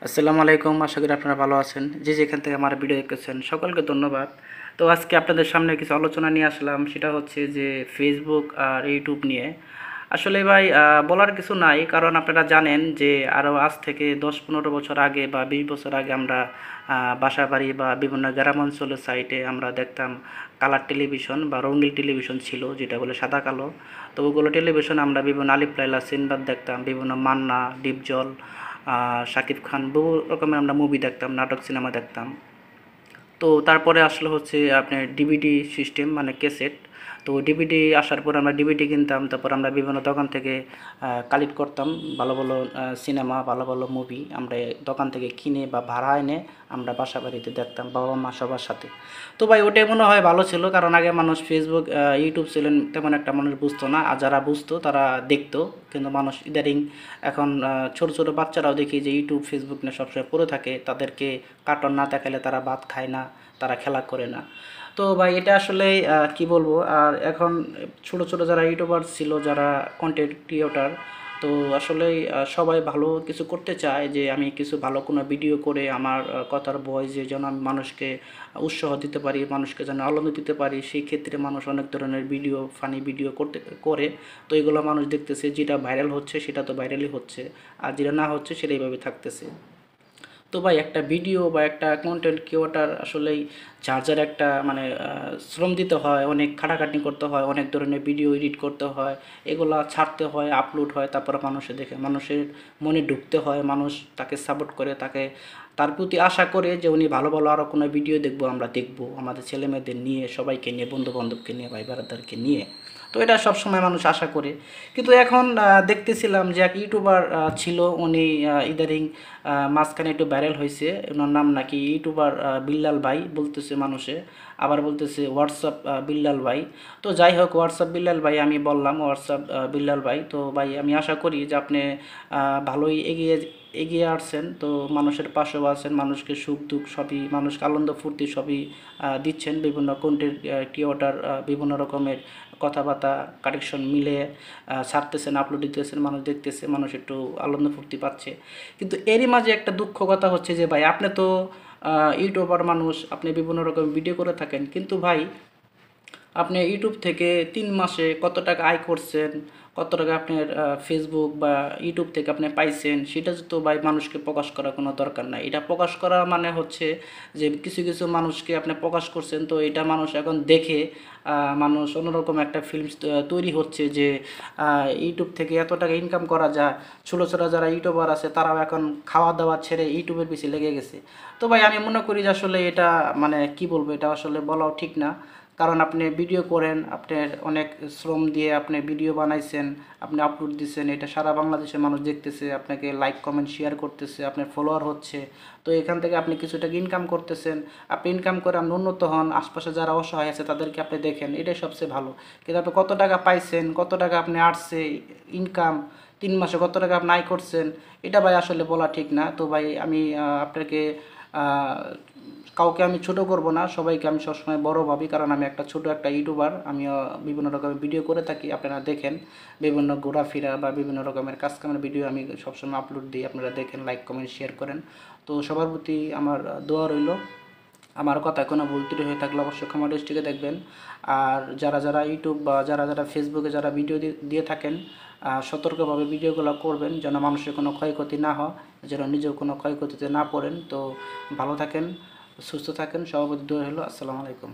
আসসালামু আলাইকুম। আশা করি আপনারা ভালো আছেন। যে যেখান থেকে আমার ভিডিও দেখতেছেন সকলকে ধন্যবাদ। তো আজকে আপনাদের সামনে কিছু আলোচনা নিয়ে আসলাম, সেটা হচ্ছে যে ফেসবুক আর ইউটিউব নিয়ে। আসলে ভাই বলার কিছু নাই, কারণ আপনারা জানেন যে আরও আজ থেকে 10-15 বছর আগে বা 20 বছর আগে আমরা বাসা বাড়ি বা বিভিন্ন গ্রাম অঞ্চলের সাইটে আমরা দেখতাম কালার টেলিভিশন বা রঙিন টেলিভিশন ছিল, যেটা বলে সাদা কালো। তো ওগুলো টেলিভিশন আমরা বিভিন্ন আলিফ লায়লা, সিনবাদ দেখতাম, বিভিন্ন মান্না, ডিপজল, শাকিব খান, বহু রকমের আমরা মুভি দেখতাম, নাটক সিনেমা দেখতাম। তো তারপরে আসলো হচ্ছে আপনার ডিভিডি সিস্টেম, মানে ক্যাসেট। তো ডিভিডি আসার পর আমরা ডিভিডি কিনতাম, তারপর আমরা বিভিন্ন দোকান থেকে কালেক্ট করতাম ভালো ভালো সিনেমা, ভালো ভালো মুভি আমরা দোকান থেকে কিনে বা ভাড়া এনে আমরা বাসা বাড়িতে দেখতাম বাবা মা সবার সাথে। তো ভাই ওটাই মনে হয় ভালো ছিল, কারণ আগে মানুষ ফেসবুক ইউটিউব ছিলেন তেমন একটা মানুষ বুঝতো না, আর যারা বুঝতো তারা দেখতো। কিন্তু মানুষ ইদারিং এখন ছোটো ছোটো বাচ্চারাও দেখি যে ইউটিউব ফেসবুক নিয়ে সবসময় পড়ে থাকে, তাদেরকে কার্টুন না দেখালে তারা ভাত খায় না, তারা খেলা করে না। তো ভাই এটা আসলে কি বলবো, আর এখন ছোট ছোট যারা ইউটিউবার ছিল, যারা কন্টেন্ট ক্রিয়েটর, তো আসলে সবাই ভালো কিছু করতে চায় যে আমি কিছু ভালো কোনো ভিডিও করে আমার কথার ভয়েসে যেন আমি মানুষকে উৎসাহ দিতে পারি, মানুষকে যেন আনন্দ দিতে পারি। সেই ক্ষেত্রে মানুষ অনেক ধরনের ভিডিও, ফানি ভিডিও করে। তো এগুলো মানুষ দেখতেছে, যেটা ভাইরাল হচ্ছে সেটা তো ভাইরালই হচ্ছে, আর যেটা না হচ্ছে সেটা এইভাবে থাকতেছে। তো ভাই একটা ভিডিও বা একটা কন্টেন্ট ক্রিয়েটর আসলেই যার যার একটা মানে শ্রম দিতে হয়, অনেক খাটাখাটনি করতে হয়, অনেক ধরনের ভিডিও এডিট করতে হয়, এগুলা ছাড়তে হয়, আপলোড হয়, তারপরে মানুষে দেখে, মানুষের মনে ঢুকতে হয়, মানুষ তাকে সাপোর্ট করে, তাকে তার প্রতি আশা করে যে উনি ভালো ভালো আরও কোনো ভিডিও দেখবো, আমরা দেখবো আমাদের ছেলে মেয়েদের নিয়ে, সবাইকে নিয়ে, বন্ধু বান্ধবকে নিয়ে, ভাই ব্রাদারকে নিয়ে। তো এটা সবসময় মানুষ আশা করে। কিন্তু এখন দেখতেছিলাম যে এক ইউটিউবার ছিল, উনি ইদারিং মাঝখানে একটু ভাইরাল হয়েছে, ওনার নাম নাকি ইউটিউবার বিল্লাল ভাই বলতেছে মানুষে, আবার বলতেছে হোয়াটসঅ্যাপ বিল্লাল ভাই। তো যাই হোক, হোয়াটসঅ্যাপ বিল্লাল ভাই আমি বললাম হোয়াটসঅ্যাপ বিল্লাল ভাই। তো ভাই আমি আশা করি যে আপনি ভালোই এগিয়ে এগিয়ে আসছেন, তো মানুষের পাশেও আছেন, মানুষকে সুখ দুঃখ সবই, মানুষকে আনন্দ ফুর্তি সবই দিচ্ছেন। বিভিন্ন কন্টেন্ট ক্রিয়েটর বিভিন্ন রকমের কথাবার্তা কারেকশন মিলে ছাড়তেছেন, আপলোড দিতেছেন, মানুষ দেখতেছে, মানুষ একটু আনন্দ ফুর্তি পাচ্ছে। কিন্তু এরই মাঝে একটা দুঃখ কথা হচ্ছে যে ভাই আপনি তো ইউটিউবার মানুষ, আপনি বিভিন্ন রকম ভিডিও করে থাকেন, কিন্তু ভাই আপনি ইউটিউব থেকে 3 মাসে কত টাকা আয় করছেন, কত টাকা আপনার ফেসবুক বা ইউটিউব থেকে আপনি পাইছেন, সেটা তো ভাই মানুষকে প্রকাশ করার কোনো দরকার নাই। এটা প্রকাশ করা মানে হচ্ছে যে কিছু কিছু মানুষকে আপনি প্রকাশ করছেন, তো এটা মানুষ এখন দেখে মানুষ অন্যরকম একটা ফিল্মস তৈরি হচ্ছে যে ইউটিউব থেকে এত টাকা ইনকাম করা যায়। ছোটো ছোটো যারা ইউটিউবার আছে তারাও এখন খাওয়া দাওয়া ছেড়ে ইউটিউবের পিছিয়ে লেগে গেছে। তো ভাই আমি মনে করি যে আসলে এটা মানে কি বলবো, এটা আসলে বলাও ঠিক না। কারণ আপনি ভিডিও করেন, আপনার অনেক শ্রম দিয়ে আপনি ভিডিও বানাইছেন, আপনি আপলোড দিচ্ছেন, এটা সারা বাংলাদেশের মানুষ দেখতেছে, আপনাকে লাইক কমেন্ট শেয়ার করতেছে, আপনার ফলোয়ার হচ্ছে। তো এখান থেকে আপনি কিছু টাকা ইনকাম করতেছেন, আপনি ইনকাম করে আপনি উন্নত হন, আশপাশে যারা অসহায় আছে তাদেরকে আপনি দেখেন, এটাই সবচেয়ে ভালো। কিন্তু আপনি কত টাকা পাইছেন, কত টাকা আপনি আসছে ইনকাম, 3 মাসে কত টাকা আপনি আয় করছেন, এটা ভাই আসলে বলা ঠিক না। তো ভাই আমি আপনাকে কাউকে আমি ছোট করব না, সবাইকে আমি সবসময় বড় ভাবি, কারণ আমি একটা ছোট একটা ইউটিউবার, আমিও বিভিন্ন রকমের ভিডিও করে থাকি, আপনারা দেখেন। বিভিন্ন ঘোরাফেরা বা বিভিন্ন রকমের কাজ কামের ভিডিও আমি সবসময় আপলোড দিই, আপনারা দেখেন, লাইক কমেন্ট শেয়ার করেন। তো সবার প্রতি আমার দোয়া রইল। আমার কথা কোনো ভুল ত্রুটি হয়ে থাকলে অবশ্যই ক্ষমা দৃষ্টিতে দেখবেন। আর যারা যারা ইউটিউব বা যারা যারা ফেসবুকে যারা ভিডিও দিয়ে থাকেন, সতর্কভাবে ভিডিওগুলো করবেন যেন মানুষের কোনো ক্ষয়ক্ষতি না হয়, যেন নিজেও কোনো ক্ষয়ক্ষতিতে না পড়েন। তো ভালো থাকেন, সুস্থ থাকেন, সবার প্রতি দোয়া হলো। আসসালামু আলাইকুম।